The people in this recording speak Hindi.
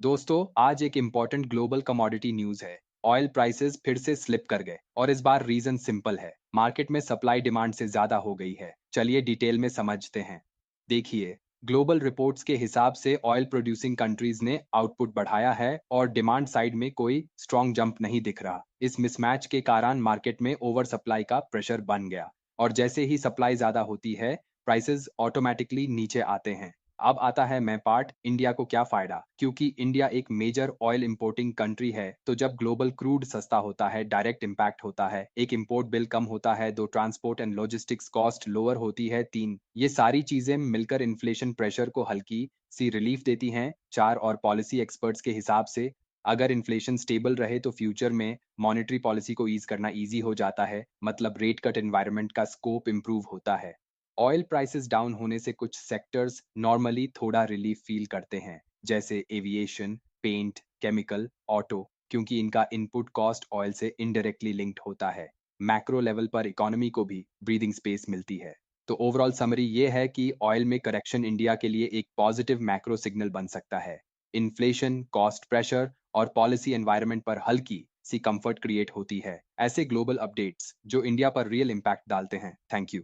दोस्तों, आज एक इम्पॉर्टेंट ग्लोबल कमोडिटी न्यूज है। ऑयल प्राइसेस फिर से स्लिप कर गए और इस बार रीजन सिंपल है। मार्केट में सप्लाई डिमांड से ज्यादा हो गई है। चलिए डिटेल में समझते हैं। देखिए, ग्लोबल रिपोर्ट्स के हिसाब से ऑयल प्रोड्यूसिंग कंट्रीज ने आउटपुट बढ़ाया है और डिमांड साइड में कोई स्ट्रॉन्ग जंप नहीं दिख रहा। इस मिसमैच के कारण मार्केट में ओवर सप्लाई का प्रेशर बन गया और जैसे ही सप्लाई ज्यादा होती है, प्राइसेस ऑटोमेटिकली नीचे आते हैं। अब आता है मैं पार्ट, इंडिया को क्या फायदा, क्योंकि इंडिया एक मेजर ऑयल इंपोर्टिंग कंट्री है। तो जब ग्लोबल क्रूड सस्ता होता है, डायरेक्ट इम्पैक्ट होता है। एक इंपोर्ट बिल कम होता है, दो transport and logistics cost lower होती है, तीन ये सारी चीजें मिलकर इन्फ्लेशन प्रेशर को हल्की सी रिलीफ देती हैं। चार और पॉलिसी एक्सपर्ट्स के हिसाब से अगर इन्फ्लेशन स्टेबल रहे तो फ्यूचर में मॉनेटरी पॉलिसी को ईज करना इजी हो जाता है, मतलब रेट कट एनवायरनमेंट का स्कोप इंप्रूव होता है। ऑयल प्राइसेस डाउन होने से कुछ सेक्टर्स नॉर्मली थोड़ा रिलीफ फील करते हैं, जैसे एविएशन, पेंट, केमिकल, ऑटो, क्योंकि इनका इनपुट कॉस्ट ऑयल से इनडायरेक्टली लिंक्ड होता है। मैक्रो लेवल पर इकोनॉमी को भी ब्रीदिंग स्पेस मिलती है। तो ओवरऑल समरी ये है कि ऑयल में करेक्शन इंडिया के लिए एक पॉजिटिव मैक्रो सिग्नल बन सकता है। इन्फ्लेशन, कॉस्ट प्रेशर और पॉलिसी एनवायरनमेंट पर हल्की सी कंफर्ट क्रिएट होती है। ऐसे ग्लोबल अपडेट्स जो इंडिया पर रियल इम्पैक्ट डालते हैं। Thank you.